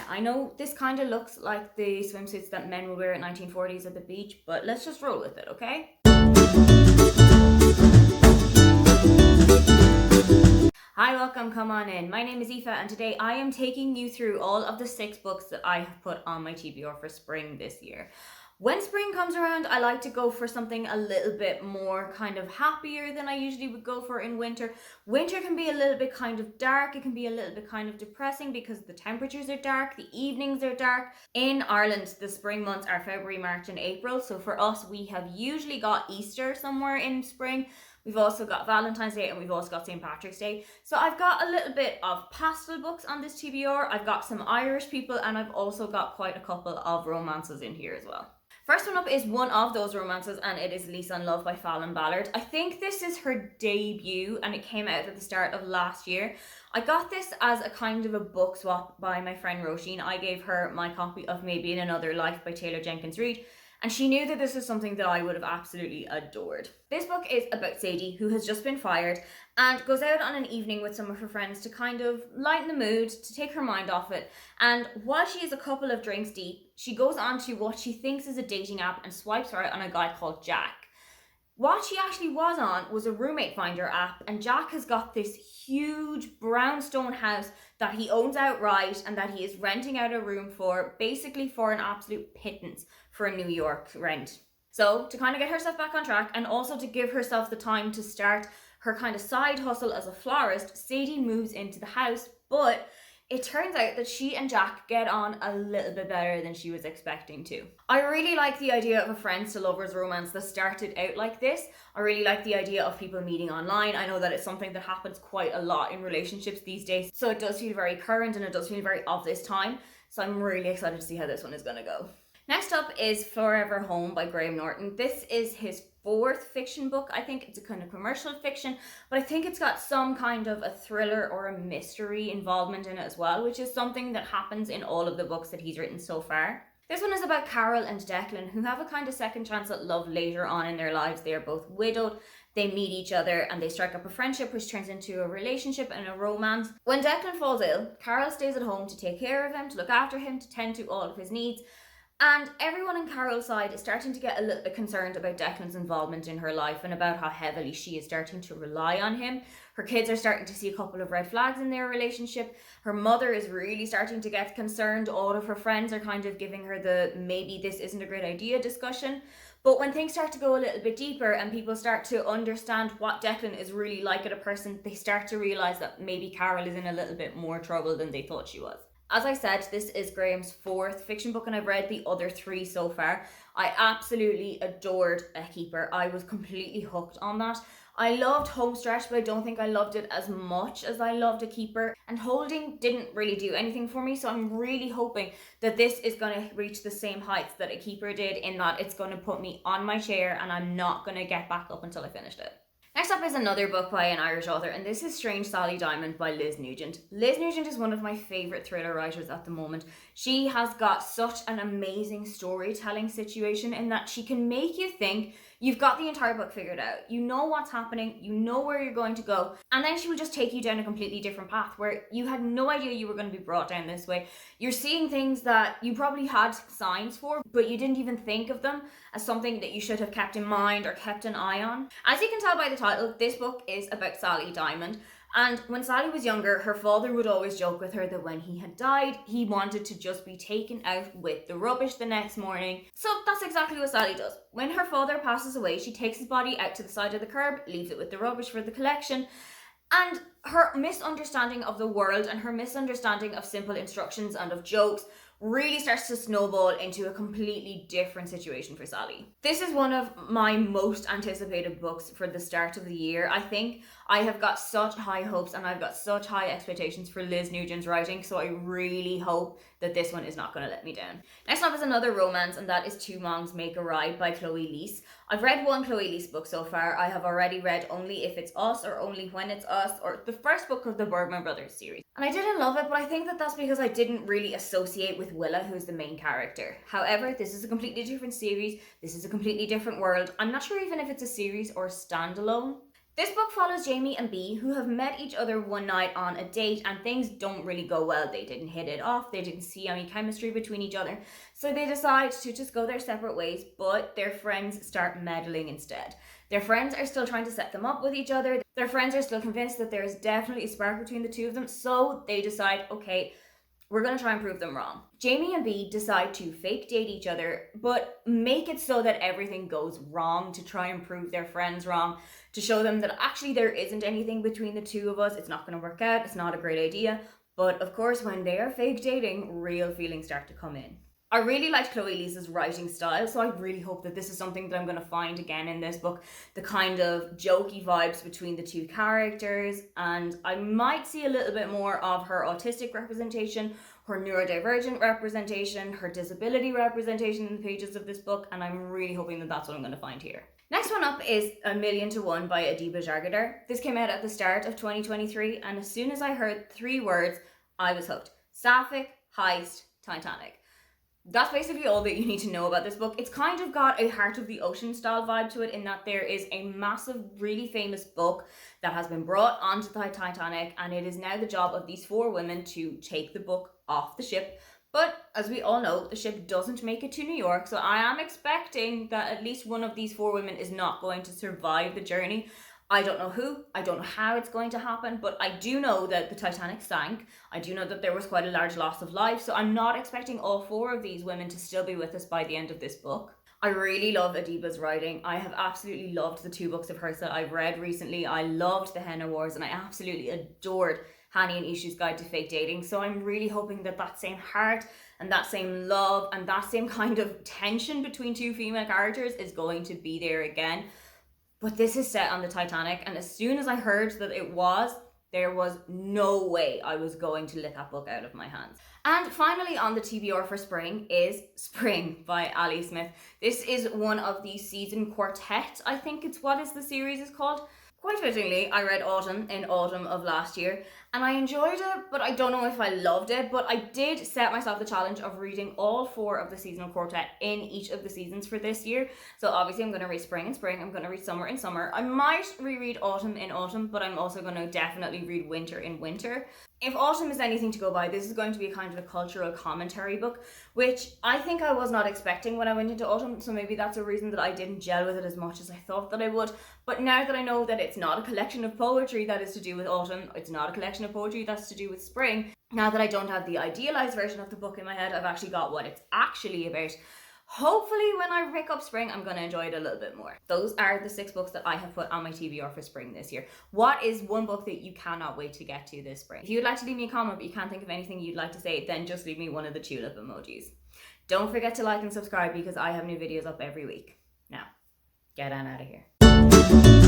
I know this kind of looks like the swimsuits that men would wear at 1940s at the beach, but let's just roll with it, okay? Hi, welcome, come on in. My name is Aoife and today I am taking you through all of the 6 books that I have put on my TBR for spring this year. When spring comes around, I like to go for something a little bit more kind of happier than I usually would go for in winter. Winter can be a little bit kind of dark. It can be a little bit kind of depressing because the temperatures are dark, the evenings are dark. In Ireland, the spring months are February, March and April. So for us, we have usually got Easter somewhere in spring. We've also got Valentine's Day and we've also got St. Patrick's Day. So I've got a little bit of pastel books on this TBR. I've got some Irish people and I've also got quite a couple of romances in here as well. First one up is one of those romances and it is Lisa in Love by Fallon Ballard. I think this is her debut and it came out at the start of last year. I got this as a kind of a book swap by my friend Roisin. I gave her my copy of Maybe in Another Life by Taylor Jenkins Reid. And she knew that this was something that I would have absolutely adored. This book is about Sadie, who has just been fired and goes out on an evening with some of her friends to kind of lighten the mood, to take her mind off it. And while she is a couple of drinks deep, she goes on to what she thinks is a dating app and swipes right on a guy called Jack. What she actually was on was a roommate finder app, and Jack has got this huge brownstone house that he owns outright and that he is renting out a room for, basically for an absolute pittance for a New York rent. So to kind of get herself back on track and also to give herself the time to start her kind of side hustle as a florist, Sadie moves into the house, but it turns out that she and Jack get on a little bit better than she was expecting to. I really like the idea of a friends to lovers romance that started out like this. I really like the idea of people meeting online. I know that it's something that happens quite a lot in relationships these days. So it does feel very current and it does feel very of this time. So I'm really excited to see how this one is going to go. Next up is Forever Home by Graham Norton. This is his 4th fiction book. I think it's a kind of commercial fiction, but I think it's got some kind of a thriller or a mystery involvement in it as well, which is something that happens in all of the books that he's written so far. This one is about Carol and Declan, who have a kind of second chance at love later on in their lives. They are both widowed, they meet each other and they strike up a friendship which turns into a relationship and a romance. When Declan falls ill, Carol stays at home to take care of him, to look after him, to tend to all of his needs. And everyone on Carol's side is starting to get a little bit concerned about Declan's involvement in her life and about how heavily she is starting to rely on him. Her kids are starting to see a couple of red flags in their relationship. Her mother is really starting to get concerned. All of her friends are kind of giving her the maybe this isn't a great idea discussion. But when things start to go a little bit deeper and people start to understand what Declan is really like as a person, they start to realise that maybe Carol is in a little bit more trouble than they thought she was. As I said, this is Graham's 4th fiction book and I've read the other 3 so far. I absolutely adored A Keeper. I was completely hooked on that. I loved Homestretch, but I don't think I loved it as much as I loved A Keeper. And Holding didn't really do anything for me, so I'm really hoping that this is going to reach the same heights that A Keeper did, in that it's going to put me on my chair and I'm not going to get back up until I finished it. Next up is another book by an Irish author, and this is Strange Sally Diamond by Liz Nugent. Liz Nugent is one of my favourite thriller writers at the moment. She has got such an amazing storytelling situation in that she can make you think you've got the entire book figured out. You know what's happening, you know where you're going to go, and then she will just take you down a completely different path where you had no idea you were going to be brought down this way. You're seeing things that you probably had signs for, but you didn't even think of them as something that you should have kept in mind or kept an eye on. As you can tell by the title, this book is about Sally Diamond. And when Sally was younger, her father would always joke with her that when he had died, he wanted to just be taken out with the rubbish the next morning. So that's exactly what Sally does. When her father passes away, she takes his body out to the side of the curb, leaves it with the rubbish for the collection. And her misunderstanding of the world and her misunderstanding of simple instructions and of jokes really starts to snowball into a completely different situation for Sally. This is one of my most anticipated books for the start of the year. I think I have got such high hopes and I've got such high expectations for Liz Nugent's writing, so I really hope that this one is not going to let me down. Next up is another romance, and that is Two Moms Make a Ride by Chloe Leese. I've read one Chloe Leese book so far. I have already read Only If It's Us or Only When It's Us, or the first book of the Birdman Brothers series. And I didn't love it, but I think that that's because I didn't really associate with Willa, who's the main character. However, this is a completely different series. This is a completely different world. I'm not sure even if it's a series or standalone. This book follows Jamie and Bea, who have met each other one night on a date, and things don't really go well. They didn't hit it off, they didn't see any chemistry between each other, so they decide to just go their separate ways, but their friends start meddling instead. Their friends are still trying to set them up with each other. Their friends are still convinced that there is definitely a spark between the two of them, so they decide, okay, we're going to try and prove them wrong. Jamie and Bea decide to fake date each other, but make it so that everything goes wrong to try and prove their friends wrong, to show them that actually there isn't anything between the two of us, it's not going to work out, it's not a great idea. But of course, when they are fake dating, real feelings start to come in. I really liked Chloe Lisa's writing style, so I really hope that this is something that I'm going to find again in this book. The kind of jokey vibes between the two characters, and I might see a little bit more of her autistic representation, her neurodivergent representation, her disability representation in the pages of this book, and I'm really hoping that that's what I'm going to find here. Next one up is 1,000,000 to 1 by Adiba Jargadar. This came out at the start of 2023, and as soon as I heard 3 words, I was hooked. Sapphic, heist, Titanic. That's basically all that you need to know about this book. It's kind of got a Heart of the Ocean style vibe to it, in that there is a massive, really famous book that has been brought onto the Titanic, and it is now the job of these 4 women to take the book off the ship. But as we all know, the ship doesn't make it to New York, so I am expecting that at least one of these 4 women is not going to survive the journey. I don't know who, I don't know how it's going to happen, but I do know that the Titanic sank. I do know that there was quite a large loss of life, so I'm not expecting all 4 of these women to still be with us by the end of this book. I really love Adiba's writing. I have absolutely loved the 2 books of hers that I've read recently. I loved The Henna Wars, and I absolutely adored Hani and Ishu's Guide to Fake Dating, so I'm really hoping that that same heart and that same love and that same kind of tension between 2 female characters is going to be there again. But this is set on the Titanic, and as soon as I heard that it was, there was no way I was going to let that book out of my hands. And finally on the TBR for spring is Spring by Ali Smith. This is one of the season quartet, I think it's what is the series is called. Quite fittingly, I read Autumn in autumn of last year, and I enjoyed it, but I don't know if I loved it. But I did set myself the challenge of reading all 4 of the seasonal quartet in each of the seasons for this year. So obviously I'm going to read Spring in spring, I'm going to read Summer in summer. I might reread Autumn in autumn, but I'm also going to definitely read Winter in winter. If Autumn is anything to go by, this is going to be a kind of a cultural commentary book, which I think I was not expecting when I went into Autumn, so maybe that's a reason that I didn't gel with it as much as I thought that I would. But now that I know that it's not a collection of poetry that is to do with autumn, it's not a collection of poetry that's to do with spring, now that I don't have the idealized version of the book in my head, I've actually got what it's actually about. Hopefully when I pick up spring, I'm going to enjoy it a little bit more. Those are the 6 books that I have put on my TBR for spring this year. What is one book that you cannot wait to get to this spring? If you'd like to leave me a comment but you can't think of anything you'd like to say, then just leave me one of the tulip emojis. Don't forget to like and subscribe because I have new videos up every week. Now, get on out of here.